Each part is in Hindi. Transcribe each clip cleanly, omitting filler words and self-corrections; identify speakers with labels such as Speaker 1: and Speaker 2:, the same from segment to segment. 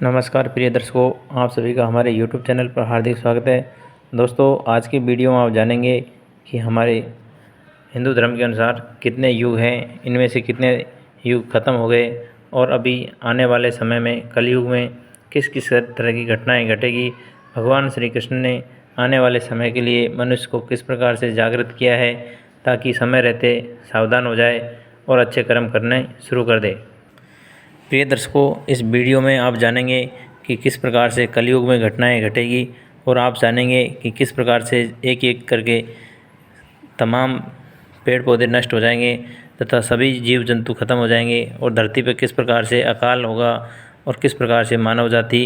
Speaker 1: नमस्कार प्रिय दर्शकों, आप सभी का हमारे YouTube चैनल पर हार्दिक स्वागत है। दोस्तों, आज की वीडियो में आप जानेंगे कि हमारे हिंदू धर्म के अनुसार कितने युग हैं, इनमें से कितने युग ख़त्म हो गए और अभी आने वाले समय में कलयुग में किस किस तरह की घटनाएं घटेगी। भगवान श्री कृष्ण ने आने वाले समय के लिए मनुष्य को किस प्रकार से जागृत किया है ताकि समय रहते सावधान हो जाए और अच्छे कर्म करने शुरू कर दे। प्रिय दर्शकों, इस वीडियो में आप जानेंगे कि किस प्रकार से कलयुग में घटनाएं घटेगी और आप जानेंगे कि किस प्रकार से एक एक करके तमाम पेड़ पौधे नष्ट हो जाएंगे तथा सभी जीव जंतु खत्म हो जाएंगे और धरती पर किस प्रकार से अकाल होगा और किस प्रकार से मानव जाति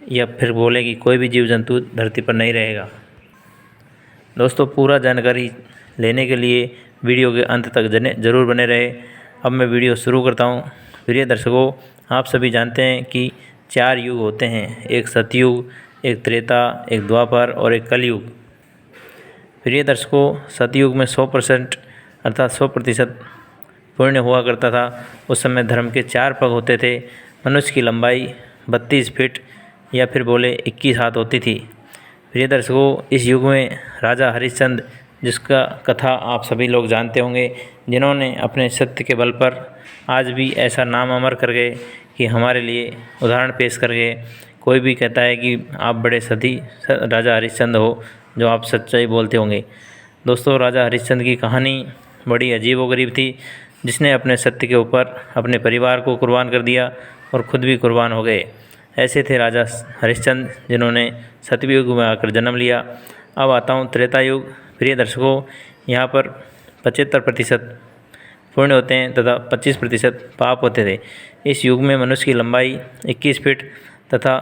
Speaker 1: या फिर बोले कि कोई भी जीव जंतु धरती पर नहीं रहेगा। दोस्तों, पूरा जानकारी लेने के लिए वीडियो के अंत तक ज़रूर बने रहे। अब मैं वीडियो शुरू करता हूँ। प्रिय दर्शकों, आप सभी जानते हैं कि 4 युग होते हैं, एक सतयुग, एक त्रेता, एक द्वापर और एक कलयुग। प्रिय दर्शकों, सतयुग में 100% अर्थात 100% पुण्य हुआ करता था। उस समय धर्म के 4 पग होते थे। मनुष्य की लंबाई 32 फीट या फिर बोले 21 हाथ होती थी। प्रिय दर्शकों, इस युग में राजा हरिश्चंद्र, जिसका कथा आप सभी लोग जानते होंगे, जिन्होंने अपने सत्य के बल पर आज भी ऐसा नाम अमर कर गए कि हमारे लिए उदाहरण पेश कर गए। कोई भी कहता है कि आप बड़े सती राजा हरिश्चंद्र हो, जो आप सच्चाई बोलते होंगे। दोस्तों, राजा हरिश्चंद्र की कहानी बड़ी अजीब व गरीब थी, जिसने अपने सत्य के ऊपर अपने परिवार को कुर्बान कर दिया और ख़ुद भी कुर्बान हो गए। ऐसे थे राजा हरिश्चंद्र, जिन्होंने सतयुग में आकर जन्म लिया। अब आता हूँ त्रेता युग। प्रिय दर्शकों, यहाँ पर 75% पुण्य होते हैं तथा 25% पाप होते थे। इस युग में मनुष्य की लंबाई 21 फीट तथा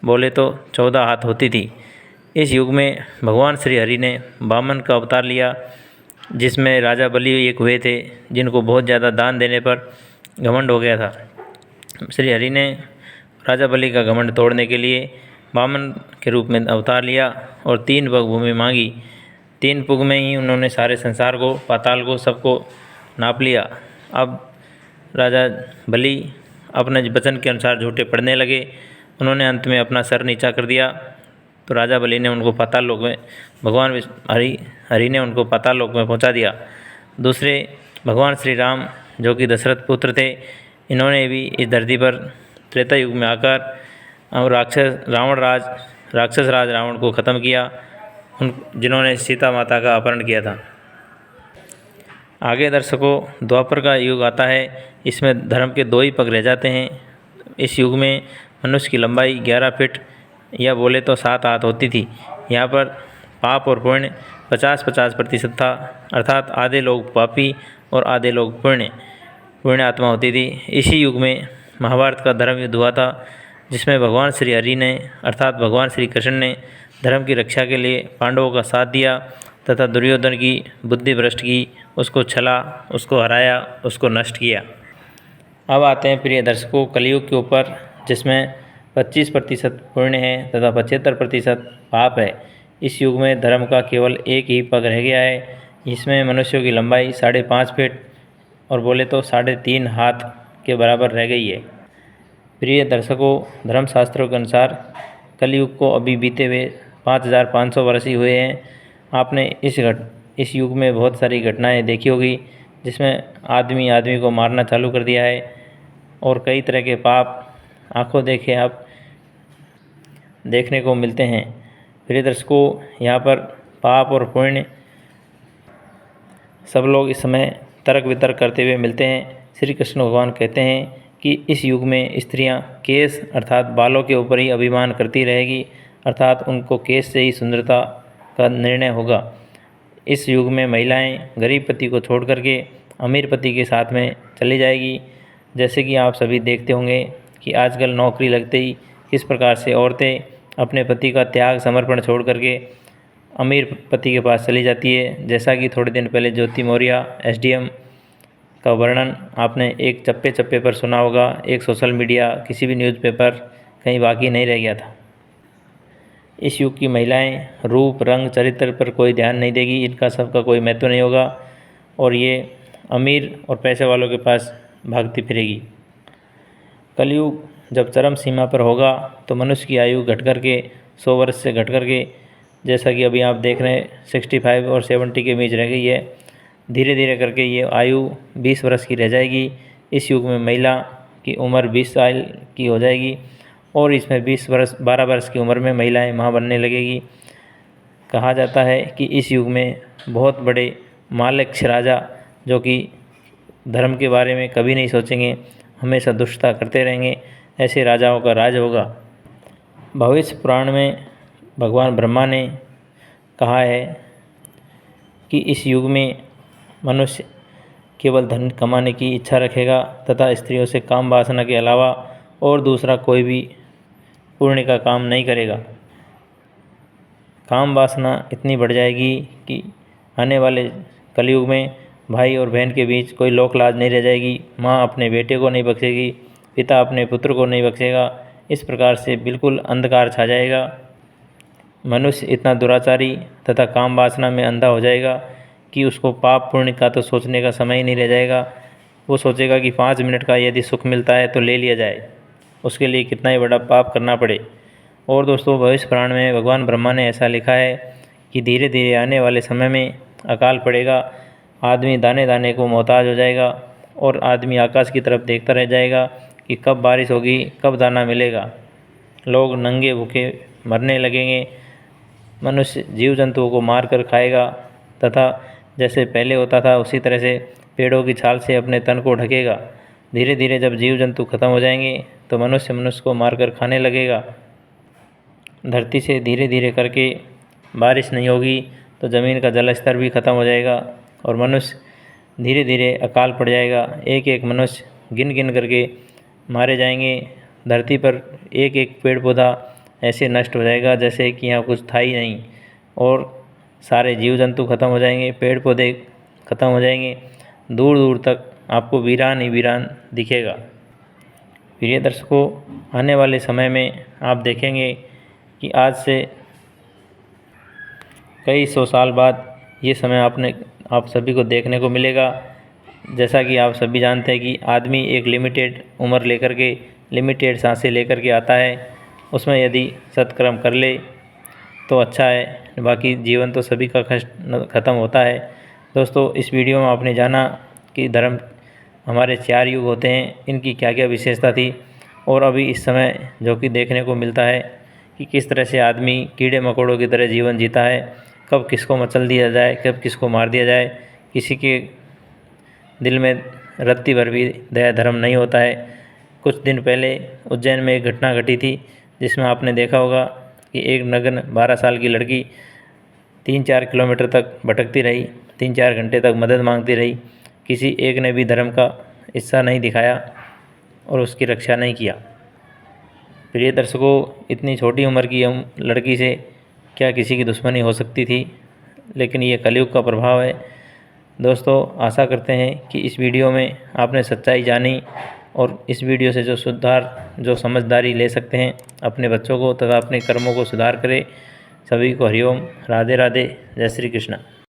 Speaker 1: बोले तो 14 हाथ होती थी। इस युग में भगवान श्री हरि ने वामन का अवतार लिया, जिसमें राजा बलि एक हुए थे, जिनको बहुत ज़्यादा दान देने पर घमंड हो गया था। श्री हरि ने राजा बलि का घमंड तोड़ने के लिए वामन के रूप में अवतार लिया और 3 पग भूमि मांगी। 3 पुग में ही उन्होंने सारे संसार को, पाताल को, सबको नाप लिया। अब राजा बलि अपने वचन के अनुसार झूठे पड़ने लगे। उन्होंने अंत में अपना सर नीचा कर दिया, तो राजा बलि ने उनको पाताल लोक में, भगवान हरि ने उनको पाताल लोक में पहुंचा दिया। दूसरे भगवान श्री राम, जो कि दशरथ पुत्र थे, इन्होंने भी इस धरती पर त्रेता युग में आकर राक्षस राज रावण को ख़त्म किया, जिन्होंने सीता माता का अपहरण किया था। आगे दर्शकों, द्वापर का युग आता है। इसमें धर्म के 2 ही पग रह जाते हैं। इस युग में मनुष्य की लंबाई 11 फीट या बोले तो 7 हाथ होती थी। यहाँ पर पाप और पुण्य 50-50% था, अर्थात आधे लोग पापी और आधे लोग पुण्य आत्मा होती थी। इसी युग में महाभारत का धर्म युद्ध हुआ था, जिसमें भगवान श्री हरि ने अर्थात भगवान श्री कृष्ण ने धर्म की रक्षा के लिए पांडवों का साथ दिया तथा दुर्योधन की बुद्धि भ्रष्ट की, उसको छला, उसको हराया, उसको नष्ट किया। अब आते हैं प्रिय दर्शकों कलयुग के ऊपर, जिसमें 25% पुण्य है तथा 75% पाप है। इस युग में धर्म का केवल एक ही पग रह गया है। इसमें मनुष्यों की लंबाई 5.5 फीट और बोले तो 3.5 हाथ के बराबर रह गई है। प्रिय दर्शकों, धर्मशास्त्रों के अनुसार कलयुग को अभी बीते हुए 5500 वर्ष ही हुए हैं। आपने इस युग में बहुत सारी घटनाएं देखी होगी, जिसमें आदमी को मारना चालू कर दिया है और कई तरह के पाप आंखों देखे आप देखने को मिलते हैं। प्रिय दर्शकों, यहाँ पर पाप और पुण्य सब लोग इस समय तर्क वितर्क करते हुए मिलते हैं। श्री कृष्ण भगवान कहते हैं कि इस युग में स्त्रियां केश अर्थात बालों के ऊपर ही अभिमान करती रहेगी, अर्थात उनको केश से ही सुंदरता का निर्णय होगा। इस युग में महिलाएं गरीब पति को छोड़ करके अमीर पति के साथ में चली जाएगी। जैसे कि आप सभी देखते होंगे कि आजकल नौकरी लगते ही किस प्रकार से औरतें अपने पति का त्याग समर्पण छोड़ करके अमीर पति के पास चली जाती है। जैसा कि थोड़े दिन पहले ज्योति मौर्य SDM का वर्णन आपने एक चप्पे पर सुना होगा। एक सोशल मीडिया, किसी भी न्यूज़पेपर कहीं बाकी नहीं रह गया था। इस युग की महिलाएं रूप, रंग, चरित्र पर कोई ध्यान नहीं देगी, इनका सबका कोई महत्व नहीं होगा और ये अमीर और पैसे वालों के पास भागती फिरेगी। कलयुग जब चरम सीमा पर होगा तो मनुष्य की आयु घट कर के 100 वर्ष से घट कर के, जैसा कि अभी आप देख रहे हैं 65 और 70 के बीच रह गई है, धीरे धीरे करके ये आयु 20 वर्ष की रह जाएगी। इस युग में महिला की उम्र 20 साल की हो जाएगी और इसमें 12 वर्ष की उम्र में महिलाएं माँ बनने लगेगी। कहा जाता है कि इस युग में बहुत बड़े माल्यक्ष राजा, जो कि धर्म के बारे में कभी नहीं सोचेंगे, हमेशा दुष्टता करते रहेंगे, ऐसे राजाओं का राज होगा। भविष्य पुराण में भगवान ब्रह्मा ने कहा है कि इस युग में मनुष्य केवल धन कमाने की इच्छा रखेगा तथा स्त्रियों से काम वासना के अलावा और दूसरा कोई भी पुण्य का काम नहीं करेगा। काम वासना इतनी बढ़ जाएगी कि आने वाले कलयुग में भाई और बहन के बीच कोई लोक लाज नहीं रह जाएगी। माँ अपने बेटे को नहीं बख्शेगी, पिता अपने पुत्र को नहीं बख्शेगा। इस प्रकार से बिल्कुल अंधकार छा जाएगा। मनुष्य इतना दुराचारी तथा काम वासना में अंधा हो जाएगा कि उसको पाप पुण्य का तो सोचने का समय ही नहीं रह जाएगा। वो सोचेगा कि 5 मिनट का यदि सुख मिलता है तो ले लिया जाए, उसके लिए कितना ही बड़ा पाप करना पड़े। और दोस्तों, भविष्य पुराण में भगवान ब्रह्मा ने ऐसा लिखा है कि धीरे धीरे आने वाले समय में अकाल पड़ेगा, आदमी दाने दाने को मोहताज हो जाएगा और आदमी आकाश की तरफ देखता रह जाएगा कि कब बारिश होगी, कब दाना मिलेगा। लोग नंगे भूखे मरने लगेंगे, मनुष्य जीव जंतुओं को मार कर खाएगा तथा जैसे पहले होता था उसी तरह से पेड़ों की छाल से अपने तन को ढकेगा। धीरे धीरे जब जीव जंतु खत्म हो जाएंगे तो मनुष्य को मारकर खाने लगेगा। धरती से धीरे धीरे करके बारिश नहीं होगी तो ज़मीन का जल स्तर भी खत्म हो जाएगा और मनुष्य धीरे धीरे अकाल पड़ जाएगा। एक एक मनुष्य गिन गिन करके मारे जाएंगे। धरती पर एक एक पेड़ पौधा ऐसे नष्ट हो जाएगा जैसे कि यहाँ कुछ था ही नहीं और सारे जीव जंतु खत्म हो जाएंगे, पेड़ पौधे खत्म हो जाएंगे, दूर दूर तक आपको वीरान ही वीरान दिखेगा। प्रिय दर्शकों, आने वाले समय में आप देखेंगे कि आज से कई 100 साल बाद ये समय आप सभी को देखने को मिलेगा। जैसा कि आप सभी जानते हैं कि आदमी एक लिमिटेड उम्र लेकर के, लिमिटेड सांसें लेकर के आता है, उसमें यदि सत्कर्म कर ले तो अच्छा है, बाकी जीवन तो सभी का ख़त्म होता है। दोस्तों, इस वीडियो में आपने जाना कि धर्म हमारे 4 युग होते हैं, इनकी क्या क्या विशेषता थी और अभी इस समय जो कि देखने को मिलता है कि किस तरह से आदमी कीड़े मकोड़ों की तरह जीवन जीता है, कब किसको मचल दिया जाए, कब किसको मार दिया जाए, किसी के दिल में रत्ती भर भी दया धर्म नहीं होता है। कुछ दिन पहले उज्जैन में एक घटना घटी थी जिसमें आपने देखा होगा कि एक नग्न 12 साल की लड़की 3-4 किलोमीटर तक भटकती रही, 3-4 घंटे तक मदद मांगती रही, किसी एक ने भी धर्म का हिस्सा नहीं दिखाया और उसकी रक्षा नहीं किया। प्रिय दर्शकों, इतनी छोटी उम्र की लड़की से क्या किसी की दुश्मनी हो सकती थी, लेकिन ये कलयुग का प्रभाव है। दोस्तों, आशा करते हैं कि इस वीडियो में आपने सच्चाई जानी और इस वीडियो से जो समझदारी ले सकते हैं, अपने बच्चों को तथा अपने कर्मों को सुधार करें। सभी को हरिओम, राधे राधे, जय श्री कृष्ण।